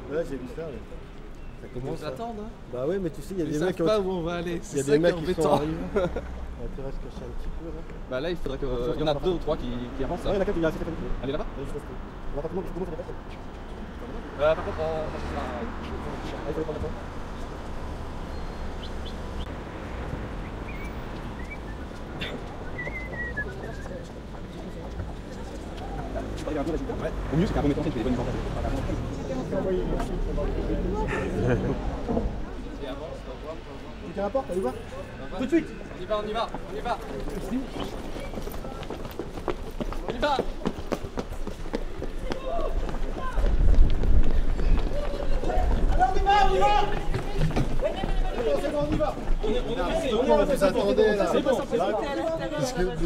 Ouais, j'ai vu ça. Ouais. Ça commence. Ils nous attendent, hein. Bah ouais, mais tu sais, il y a Ils des savent mecs. pas où on va aller. Il y a des mecs qui sont arrivés. Tu restes caché un petit peu là. Bah là, il faudrait qu'il y en a 2 ou 3 qui avancent. Ah ouais, la carte, il y a assez fait. Allez là-bas. Allez, je reste. On va pas tout le monde, comment ça va passer? Par contre, Allez, il faut aller prendre la porte. Ouais. Au mieux, c'est qu'un bon médecin qui fait des bonnes informations. Tu tiens la porte, allez voir. Tout de suite. On y va, on y va, on y va. On y va. Alors on y va, on y va. C'est bon, on y va. Pourquoi vous attendez là?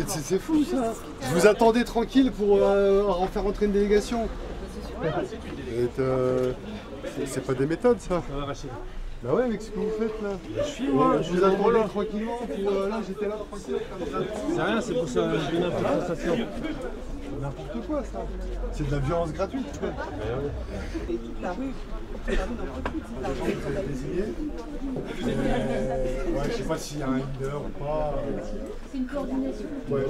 C'est fou ça. Je vous attendais tranquille pour en faire rentrer une délégation. C'est pas des méthodes ça. Bah ouais, mais qu'est-ce que vous faites là? Je suis moi, je vous attendais tranquillement pour là, j'étais là tranquille. C'est rien, c'est pour ça une manifestation. N'importe quoi ça. C'est de la violence gratuite. La rue. Vous êtes désigné. Ouais, je sais pas s'il y a un leader ou pas. C'est une coordination. Ouais,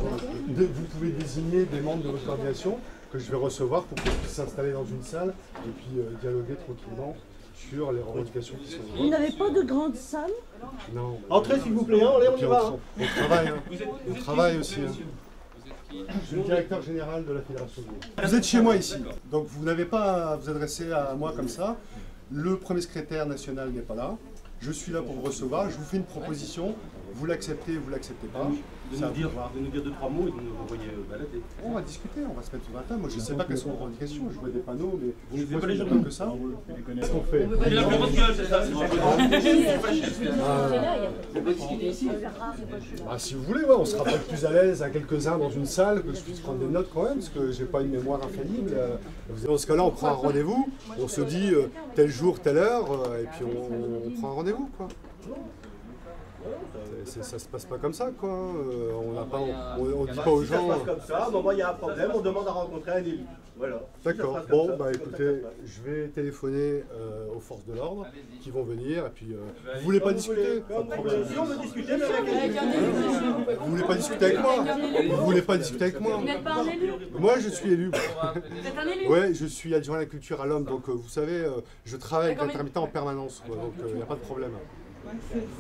vous pouvez désigner des membres de votre coordination que je vais recevoir pour qu'ils puissent s'installer dans une salle et puis dialoguer tranquillement sur les revendications qui sont. Vous n'avez pas de grande salle? Non. Entrez s'il vous plaît, allez, on y va. On travaille, hein. On travaille aussi. Hein. Je suis le directeur général de la Fédération de Lyon. Vous êtes chez moi ici, donc vous n'avez pas à vous adresser à moi comme ça. Le premier secrétaire national n'est pas là. Je suis là pour vous recevoir. Je vous fais une proposition. Vous l'acceptez, vous l'acceptez pas. De nous dire 2-3 mots et de nous envoyer balader. On va discuter, on va se mettre sur la table. Moi, je ne sais pas quelles sont vos revendications. Je vois des panneaux, mais Vous ne pas les gens que ça. Qu'est-ce qu'on fait? Il a plus votre gueule, c'est ça. Ah, si vous voulez, ouais, on sera pas plus à l'aise à quelques-uns dans une salle que je puisse prendre des notes quand même, parce que j'ai pas une mémoire infaillible. Dans ce cas-là, on prend un rendez-vous, on se dit tel jour, telle heure, et puis on prend un rendez-vous, quoi. Ça se passe pas comme ça, quoi. On dit pas aux gens. Ça se passe comme ça, bon, il y a un problème, on demande à rencontrer un élu. Voilà. D'accord. Bon, bah écoutez, je vais téléphoner aux forces de l'ordre qui vont venir, et puis vous voulez pas discuter? Pas de problème. Si on veut discuter, mais avec Vous voulez pas discuter avec moi? Vous voulez pas discuter avec moi? Vous n'êtes pas un élu? Moi, je suis élu. Vous êtes un élu? Ouais, je suis adjoint à la culture à l'homme, donc vous savez, je travaille avec l'intermittent en permanence, quoi, donc il n'y a pas de problème.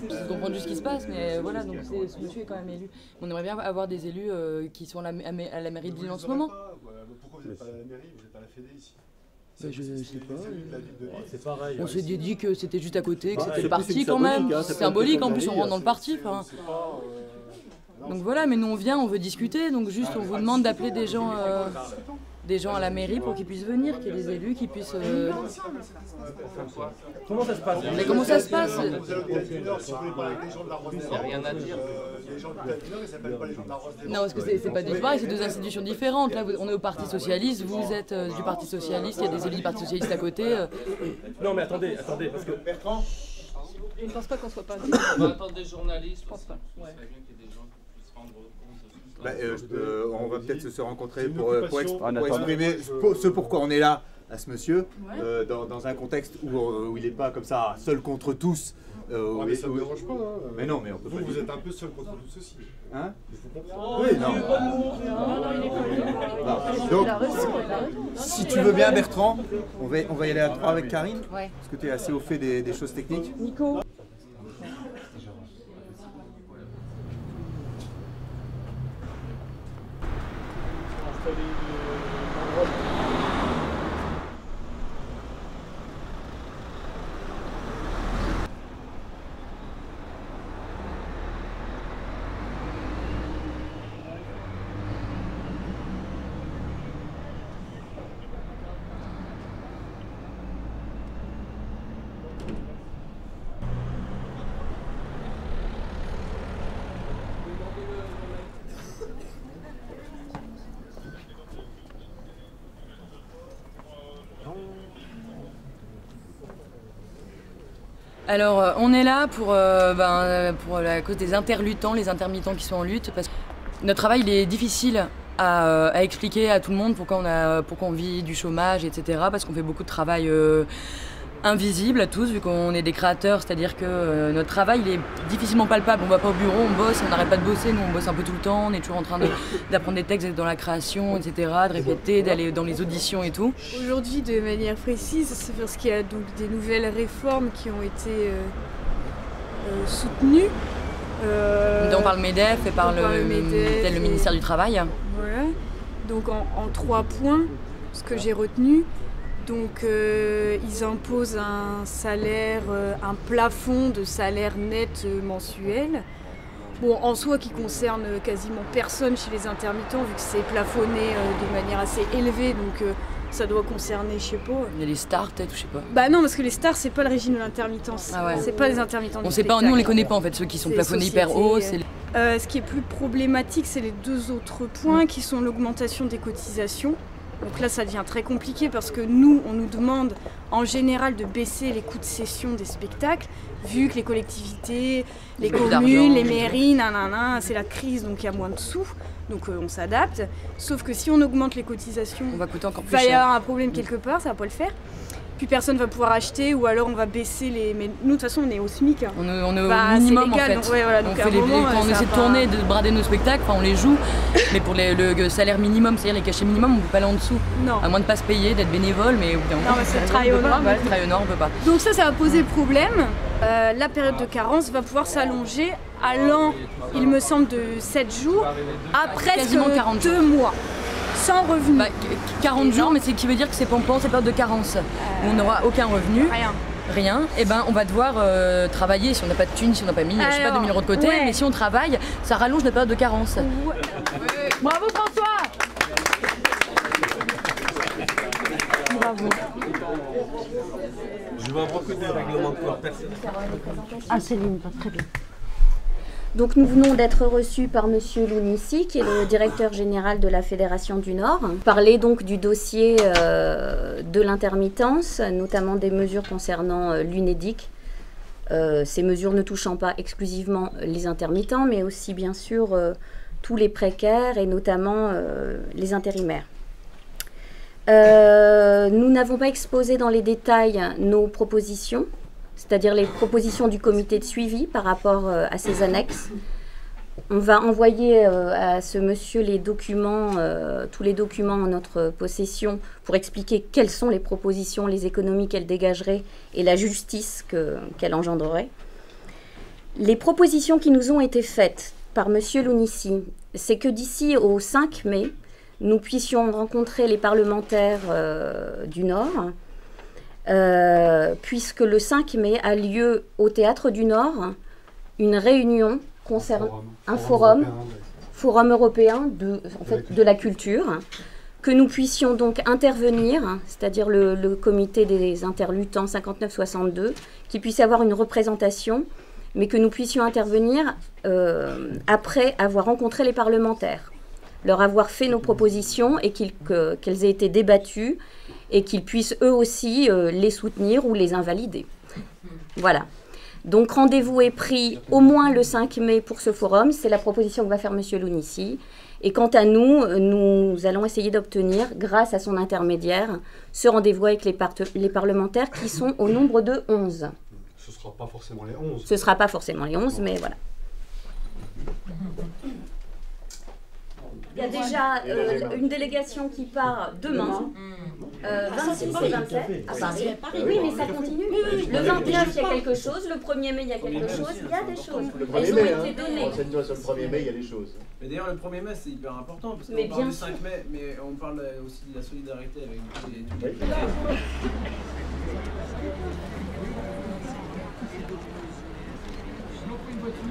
Je comprends juste ce qui se passe, mais voilà, donc ce monsieur est quand même élu. On aimerait bien avoir des élus qui sont à la mairie de Lille en ce moment. Pourquoi vous n'êtes pas à la mairie, vous êtes à la Fédé ici? Je sais pas. c'est pareil. On s'est dit que c'était juste à côté, que Bah, c'était c'est le plus parti une quand même. symbolique, hein, C'est c'est symbolique, pas en plus on une rentre dans le parti. Enfin. Donc voilà, mais nous on vient, on veut discuter, donc juste on vous demande d'appeler des gens à la mairie pour qu'ils puissent venir, qu'il y ait des élus qui puissent... Comment ça se passe? Mais comment ça se passe? Vous allez au Théâtre du Nord, si vous voulez parler avec les gens de la Rose des Vents, rien à dire. les gens du Théâtre du Nord, ils s'appellent pas les gens de la Rose des Vents. Non, parce que c'est pas du pareil, c'est deux institutions différentes. Là, on est au Parti Socialiste, vous êtes du Parti Socialiste, il y a des élus du Parti Socialiste à côté. Non mais attendez, parce que Bertrand, Je ne pense pas qu'on soit pas. On va attendre des journalistes. Je pense pas. Ouais. C'est bien qu'il y ait des gens qui puissent rendre compte. On va peut-être se rencontrer une pour occupation. exprimer ce pourquoi on est là à ce monsieur, dans un contexte où il n'est pas comme ça seul contre tous. Mais ça ne me dérange pas. Hein. Mais non, mais on peut pas. Vous êtes un peu seul contre tous ceci. Hein? Il faut comprendre. Oui, non. Donc, si tu veux bien, Bertrand, on va y aller à 3 avec Karine, parce que tu es assez au fait des choses techniques. Nico. Alors, on est là pour la cause des interluttants, les intermittents qui sont en lutte, parce que notre travail il est difficile à expliquer à tout le monde pourquoi on vit du chômage, etc. Parce qu'on fait beaucoup de travail invisible à tous, vu qu'on est des créateurs, c'est-à-dire que notre travail il est difficilement palpable. On va pas au bureau, on bosse, on n'arrête pas de bosser, nous on bosse un peu tout le temps, on est toujours en train d'apprendre des textes, d'être dans la création, etc., de répéter, d'aller dans les auditions et tout. Aujourd'hui, de manière précise, c'est parce qu'il y a donc des nouvelles réformes qui ont été soutenues. Donc par le MEDEF et par le ministère du Travail. Voilà, donc en 3 points, ce que j'ai retenu. Donc ils imposent un salaire, un plafond de salaire net mensuel. Bon, en soi qui concerne quasiment personne chez les intermittents vu que c'est plafonné de manière assez élevée, donc ça doit concerner, je sais pas. Il y a les stars peut-être, je sais pas. Bah non, parce que les stars c'est pas le régime de l'intermittence, c'est pas les intermittents. On sait pas, nous on les connaît pas en fait, ceux qui sont plafonnés hyper haut. Ce qui est plus problématique, c'est les 2 autres points qui sont l'augmentation des cotisations. Donc là, ça devient très compliqué parce que nous, on nous demande en général de baisser les coûts de cession des spectacles, vu que les collectivités, les communes, les mairies, c'est la crise, donc il y a moins de sous, donc on s'adapte. Sauf que si on augmente les cotisations, on va coûter encore plus cher. Il va y avoir cher. un problème quelque part, ça va pas le faire. Puis personne va pouvoir acheter, ou alors on va baisser les... Mais nous, de toute façon, on est au SMIC. On est au minimum légal, en fait. Donc, ouais, voilà, donc quand on essaie de tourner, de brader nos spectacles, on les joue, mais pour le salaire minimum, c'est-à-dire les cachets minimum, on ne peut pas aller en dessous. Non. À moins de ne pas se payer, d'être bénévole, mais non, mais c'est le travail au noir. Le travail au noir, on ne peut pas. Donc ça va poser problème. La période de carence va pouvoir s'allonger allant, il me semble, de 7 jours à presque 2 mois. Sans revenu. 40 jours, mais c'est qui veut dire que c'est pendant cette période de carence où on n'aura aucun revenu. Rien. Et ben on va devoir travailler si on n'a pas de thunes, si on n'a pas mis, je sais pas, 2000 € de côté. Mais si on travaille, ça rallonge la période de carence. Bravo François. Bravo. Je vois beaucoup de règlements de corps personnels. Ah Céline, très bien. Donc nous venons d'être reçus par Monsieur Lounissi, qui est le directeur général de la Fédération du Nord. Parler donc du dossier de l'intermittence, notamment des mesures concernant l'UNEDIC. Ces mesures ne touchant pas exclusivement les intermittents, mais aussi bien sûr tous les précaires et notamment les intérimaires. Nous n'avons pas exposé dans les détails nos propositions, c'est-à-dire les propositions du comité de suivi par rapport à ces annexes. On va envoyer à ce monsieur les documents, tous les documents en notre possession pour expliquer quelles sont les propositions, les économies qu'elles dégageraient et la justice qu'elles engendreraient. Les propositions qui nous ont été faites par monsieur Lounissi, c'est que d'ici au 5 mai, nous puissions rencontrer les parlementaires du Nord, puisque le 5 mai a lieu au Théâtre du Nord une réunion concernant un forum européen de la culture, que nous puissions donc intervenir, c'est-à-dire le comité des interluttants 59-62, qui puisse avoir une représentation, mais que nous puissions intervenir après avoir rencontré les parlementaires, leur avoir fait nos propositions et qu'elles aient été débattues et qu'ils puissent eux aussi les soutenir ou les invalider. Voilà. Donc rendez-vous est pris au moins le 5 mai pour ce forum, c'est la proposition que va faire M. Lounissi. Et quant à nous, nous allons essayer d'obtenir, grâce à son intermédiaire, ce rendez-vous avec les parlementaires qui sont au nombre de 11. Ce ne sera pas forcément les 11. Ce ne sera pas forcément les 11, mais voilà. Il y a déjà une délégation qui part demain, 26 et 27 à Paris. Oui, mais ça continue. Le 29, il y a quelque chose, le 1er mai, il y a quelque chose, il y a des choses. Elles ont été données. Sur le 1er mai, il y a des choses. Mais d'ailleurs, le 1er mai, c'est hyper important, parce qu'on parle du 5 mai, mais on parle aussi de la solidarité avec tous les précaires. Je m'en prie une voiture,